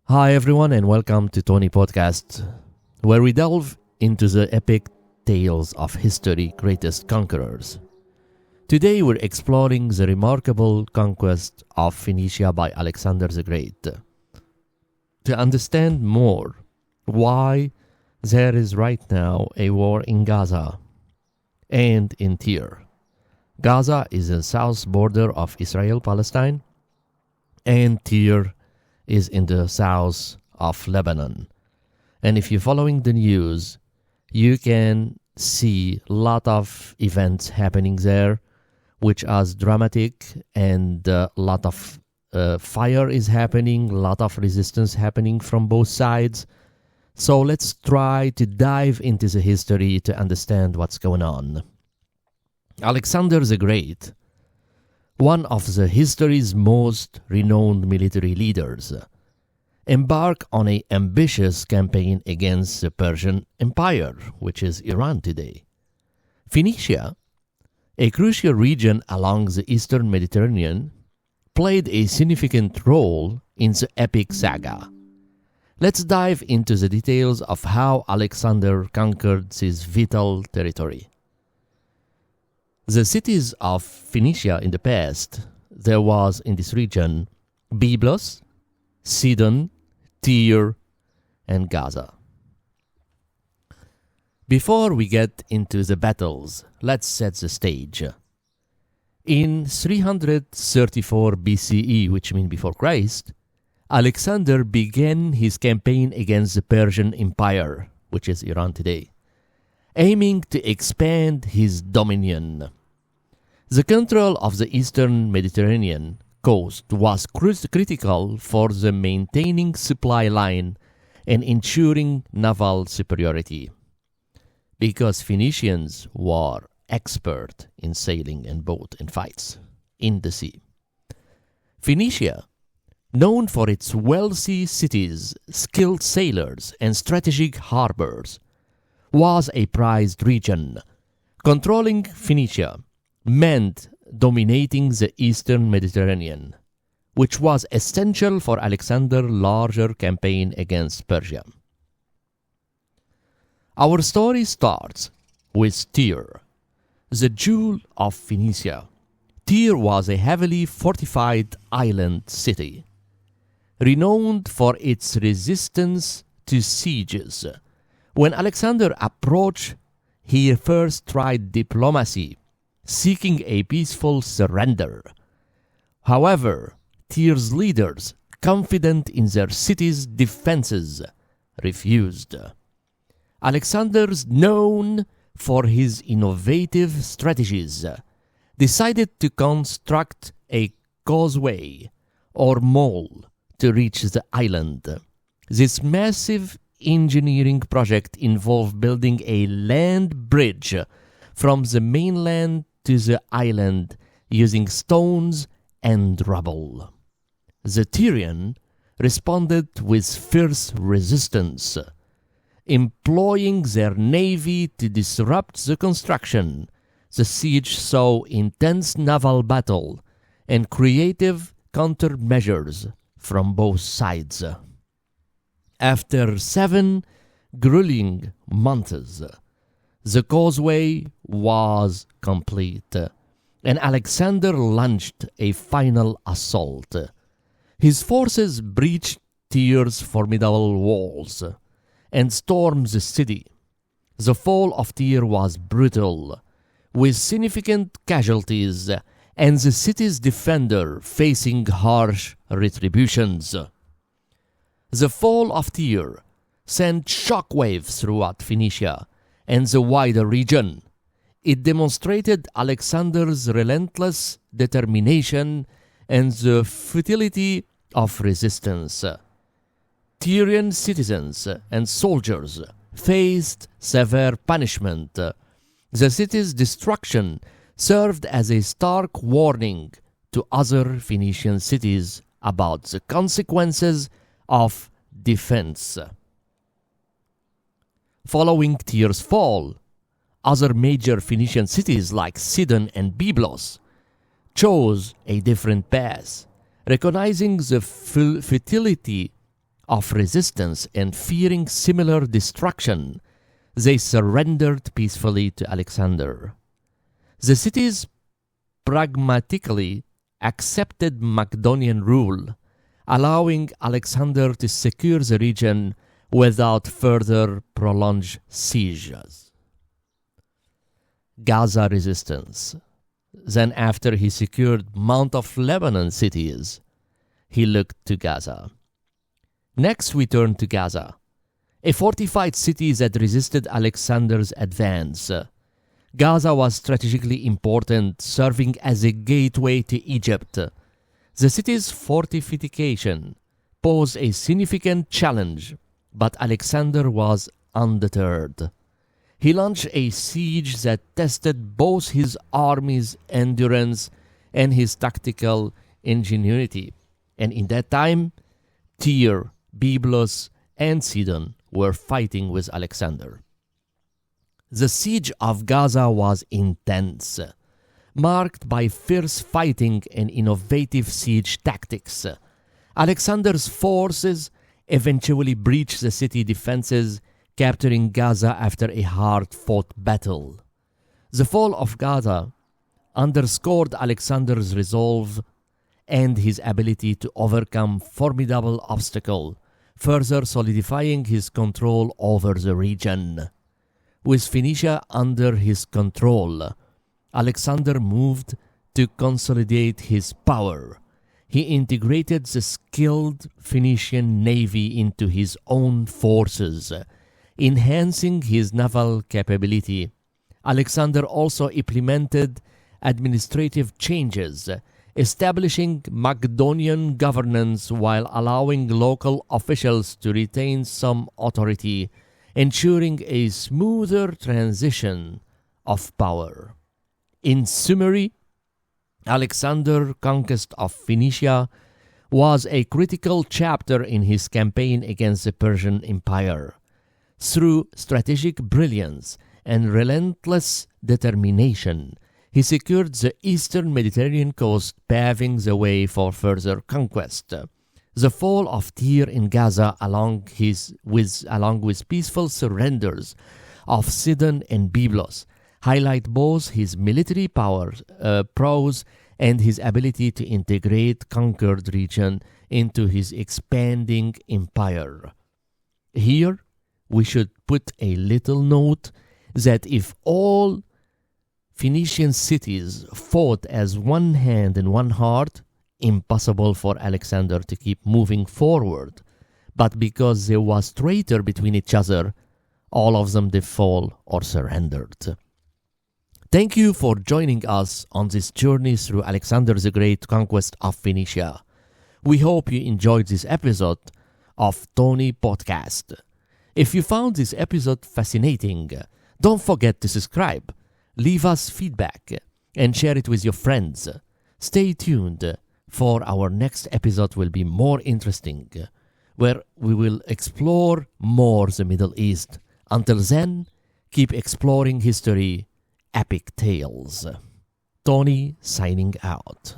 Hi everyone and welcome to Tony Podcast, where we delve into the epic tales of history's greatest conquerors. Today we're exploring the remarkable conquest of Phoenicia by Alexander the Great. To understand more why there is right now a war in Gaza and in Tyre. Gaza is the south border of Israel-Palestine, and Tyre is in the south of Lebanon. And if you're following the news, you can see a lot of events happening there, which are dramatic, and a lot of fire is happening, a lot of resistance happening from both sides. So let's try to dive into the history to understand what's going on. Alexander the Great, one of the history's most renowned military leaders, embarked on an ambitious campaign against the Persian Empire, which is Iran today. Phoenicia, a crucial region along the eastern Mediterranean, played a significant role in the epic saga. Let's dive into the details of how Alexander conquered this vital territory. The cities of Phoenicia in the past, there was in this region Byblos, Sidon, Tyre, and Gaza. Before we get into the battles, let's set the stage. In 334 BCE, which means before Christ, Alexander began his campaign against the Persian Empire, which is Iran today, aiming to expand his dominion. The control of the eastern Mediterranean coast was critical for the maintaining supply line and ensuring naval superiority, because Phoenicians were expert in sailing and boat and fights in the sea. Phoenicia, known for its wealthy cities, skilled sailors, and strategic harbors, was a prized region. Controlling Phoenicia meant dominating the eastern Mediterranean, which was essential for Alexander's larger campaign against Persia. Our story starts with Tyre, the jewel of Phoenicia. Tyre was a heavily fortified island city, renowned for its resistance to sieges. When Alexander approached, he first tried diplomacy, seeking a peaceful surrender. However, Tyre's leaders, confident in their city's defenses, refused. Alexander, known for his innovative strategies, decided to construct a causeway or mole to reach the island. This massive engineering project involved building a land bridge from the mainland to the island using stones and rubble. The Tyrians responded with fierce resistance, employing their navy to disrupt the construction. The siege saw intense naval battle and creative countermeasures from both sides. After 7 grueling months, the causeway was complete, and Alexander launched a final assault. His forces breached Tyre's formidable walls and stormed the city. The fall of Tyre was brutal, with significant casualties and the city's defender facing harsh retributions. The fall of Tyre sent shockwaves throughout Phoenicia and the wider region. It demonstrated Alexander's relentless determination and the futility of resistance. Tyrian citizens and soldiers faced severe punishment. The city's destruction served as a stark warning to other Phoenician cities about the consequences of defense. Following Tyre's fall, other major Phoenician cities like Sidon and Byblos chose a different path, recognizing the futility of resistance and fearing similar destruction, they surrendered peacefully to Alexander. The cities pragmatically accepted Macedonian rule, allowing Alexander to secure the region without further prolonged sieges. Gaza resistance. Then after he secured Mount of Lebanon cities, he looked to Gaza. Next we turn to Gaza, a fortified city that resisted Alexander's advance. Gaza was strategically important, serving as a gateway to Egypt. The city's fortification posed a significant challenge, but Alexander was undeterred. He launched a siege that tested both his army's endurance and his tactical ingenuity. And in that time, Tyre, Byblos, and Sidon were fighting with Alexander. The siege of Gaza was intense, marked by fierce fighting and innovative siege tactics. Alexander's forces eventually breached the city defenses, capturing Gaza after a hard-fought battle. The fall of Gaza underscored Alexander's resolve and his ability to overcome formidable obstacles, further solidifying his control over the region. With Phoenicia under his control, Alexander moved to consolidate his power. He integrated the skilled Phoenician navy into his own forces, enhancing his naval capability. Alexander also implemented administrative changes, establishing Macedonian governance while allowing local officials to retain some authority, ensuring a smoother transition of power. In summary, Alexander's conquest of Phoenicia was a critical chapter in his campaign against the Persian Empire. Through strategic brilliance and relentless determination, he secured the eastern Mediterranean coast, paving the way for further conquest. The fall of Tyre in Gaza, along with peaceful surrenders of Sidon and Byblos, highlight both his military prowess and his ability to integrate conquered region into his expanding empire. Here, we should put a little note that if all Phoenician cities fought as one hand and one heart, impossible for Alexander to keep moving forward. But because there was traitor between each other, all of them did fall or surrendered. Thank you for joining us on this journey through Alexander the Great conquest of Phoenicia. We hope you enjoyed this episode of Tony Podcast. If you found this episode fascinating, don't forget to subscribe, leave us feedback, and share it with your friends. Stay tuned, for our next episode will be more interesting, where we will explore more the Middle East. Until then, keep exploring history, epic tales. Tony signing out.